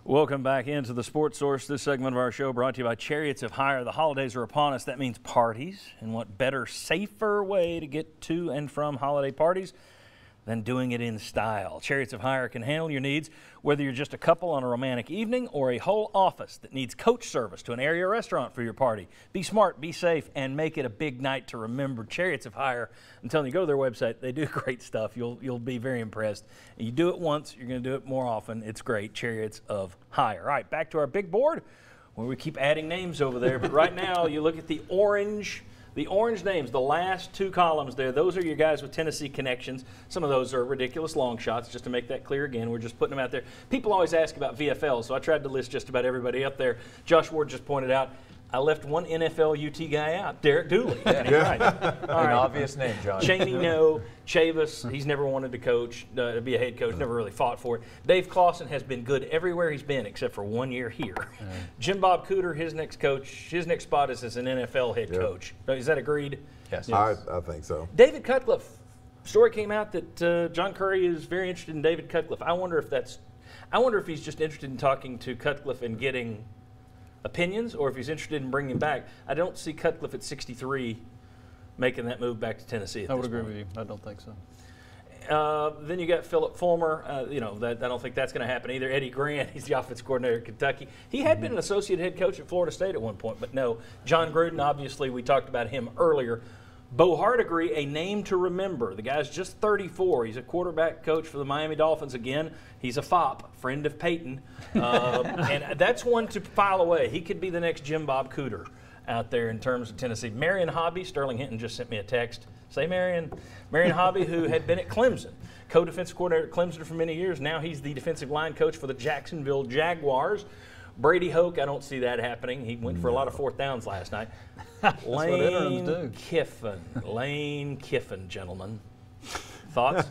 Welcome back into the Sports Source. This segment of our show brought to you by Chariots of Hire. The holidays are upon us. That means parties. And what better, safer way to get to and from holiday parties than doing it in style? Chariots of Hire can handle your needs, whether you're just a couple on a romantic evening or a whole office that needs coach service to an area restaurant for your party. Be smart, be safe, and make it a big night to remember. Chariots of Hire, I'm telling you, go to their website. They do great stuff. You'll be very impressed. You do it once, you're going to do it more often. It's great. Chariots of Hire. All right, back to our big board where we keep adding names over there. But right now, you look at the orange names, the last two columns there, those are your guys with Tennessee connections. Some of those are ridiculous long shots, just to make that clear again. We're just putting them out there. People always ask about VFL, so I tried to list just about everybody up there. Josh Ward just pointed out, I left one NFL UT guy out, Derek Dooley. And he's right. All right. An obvious name, John. Cheney, no. Chavis, he's never wanted to coach, to be a head coach, never really fought for it. Dave Clawson has been good everywhere he's been except for 1 year here. Jim Bob Cooter, his next spot is as an NFL head coach. Is that agreed? Yes. I think so. David Cutcliffe. Story came out that John Curry is very interested in David Cutcliffe. I wonder if he's just interested in talking to Cutcliffe and getting opinions, or if he's interested in bringing him back. I don't see Cutcliffe at 63 making that move back to Tennessee at I would this agree point. with you. I don't think so. Then you got Philip Fulmer. I don't think that's going to happen either. Eddie Grant, he's the offensive coordinator at Kentucky. He had been an associate head coach at Florida State at one point, but no. John Gruden, obviously, we talked about him earlier. Bo Hardigree, a name to remember. The guy's just 34. He's a quarterback coach for the Miami Dolphins again. He's a fop, friend of Peyton. And that's one to file away. He could be the next Jim Bob Cooter out there in terms of Tennessee. Marion Hobby, Sterling Hinton just sent me a text. Say Marion Hobby, who had been at Clemson, co-defensive coordinator at Clemson for many years. Now he's the defensive line coach for the Jacksonville Jaguars. Brady Hoke, I don't see that happening. He went for a lot of fourth downs last night. Lane Kiffin, gentlemen. Thoughts?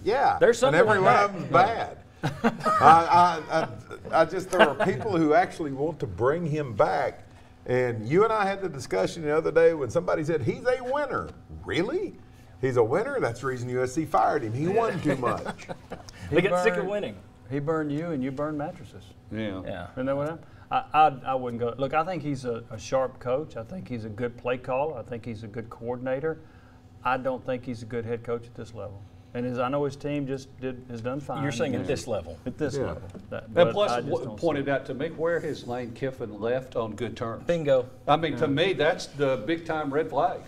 Yeah. There's something and every one like of them's bad. There are people who actually want to bring him back. And you and I had the discussion the other day when somebody said, he's a winner. Really? He's a winner? That's the reason USC fired him. He won too much. They get sick of winning. He burned you, and you burned mattresses. Yeah. Isn't that what happened? I wouldn't go. Look, I think he's a sharp coach. I think he's a good play caller. I think he's a good coordinator. I don't think he's a good head coach at this level. And I know his team has done fine. You're saying at this level? At this level. And plus, what pointed out to me, where has Lane Kiffin left on good terms? Bingo. I mean, to me, that's the big-time red flag.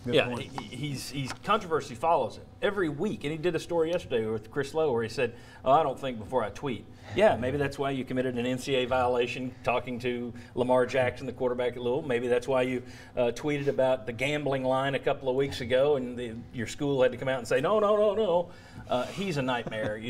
Yeah, he's controversy follows it every week. And he did a story yesterday with Chris Lowe where he said, I don't think before I tweet. Yeah, maybe that's why you committed an NCAA violation talking to Lamar Jackson, the quarterback at Louisville. Maybe that's why you tweeted about the gambling line a couple of weeks ago and your school had to come out and say, no. He's a nightmare.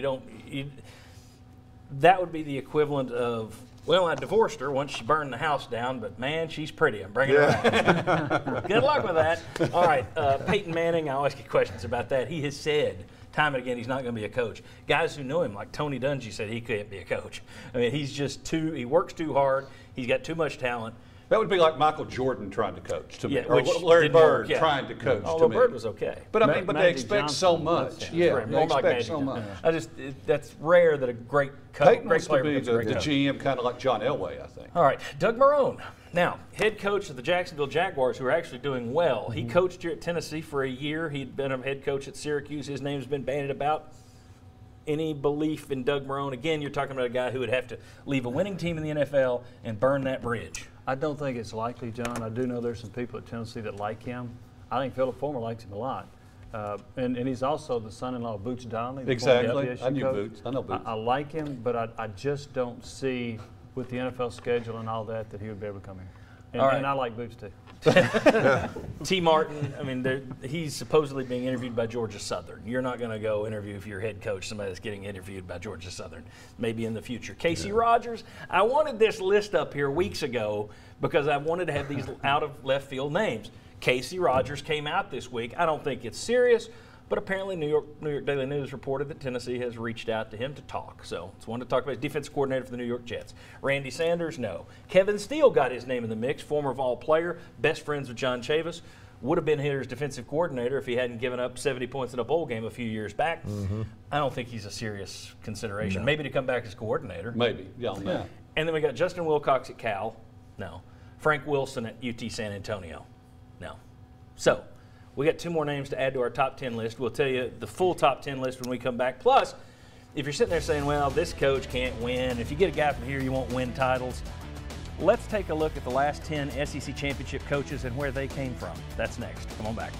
That would be the equivalent of, well, I divorced her once she burned the house down, but, man, she's pretty. I'm bringing her back. Good luck with that. All right, Peyton Manning, I always get questions about that. He has said time and again he's not going to be a coach. Guys who know him, like Tony Dungy, said he couldn't be a coach. I mean, he works too hard. He's got too much talent. That would be like Michael Jordan trying to coach to me, or which Larry Bird work, trying to coach to Although me. Bird was okay. But I mean, but they expect Johnson, so much. Yeah, they expect so much. That's rare that a great Peyton great wants player to be becomes a great the coach. GM, kind of like John Elway, I think. All right, Doug Marrone. Now, head coach of the Jacksonville Jaguars, who are actually doing well. He coached here at Tennessee for a year. He'd been a head coach at Syracuse. His name's been bandied about. Any belief in Doug Marrone? Again, you're talking about a guy who would have to leave a winning team in the NFL and burn that bridge. I don't think it's likely, John. I do know there's some people at Tennessee that like him. I think Philip Fulmer likes him a lot. And he's also the son-in-law of Boots Donnelly. Exactly. I knew Boots. I know Boots. I like him, but I just don't see with the NFL schedule and all that he would be able to come here. And I like Boots too. T. Martin, I mean, he's supposedly being interviewed by Georgia Southern. You're not going to go interview if you're head coach somebody that's getting interviewed by Georgia Southern, maybe in the future. Casey Rogers, I wanted this list up here weeks ago because I wanted to have these out of left field names. Casey Rogers came out this week. I don't think it's serious, but apparently New York Daily News reported that Tennessee has reached out to him to talk. So it's one to talk about. He's defensive coordinator for the New York Jets. Randy Sanders, no. Kevin Steele got his name in the mix, former Vol player, best friends with John Chavis. would have been Hitter's defensive coordinator if he hadn't given up 70 points in a bowl game a few years back. I don't think he's a serious consideration. Maybe to come back as coordinator. Maybe, yeah, on that. And then we got Justin Wilcox at Cal. No. Frank Wilson at UT San Antonio. No. So we got 2 more names to add to our top 10 list. We'll tell you the full top 10 list when we come back. Plus, if you're sitting there saying, well, this coach can't win, if you get a guy from here, you won't win titles. Let's take a look at the last 10 SEC championship coaches and where they came from. That's next. Come on back.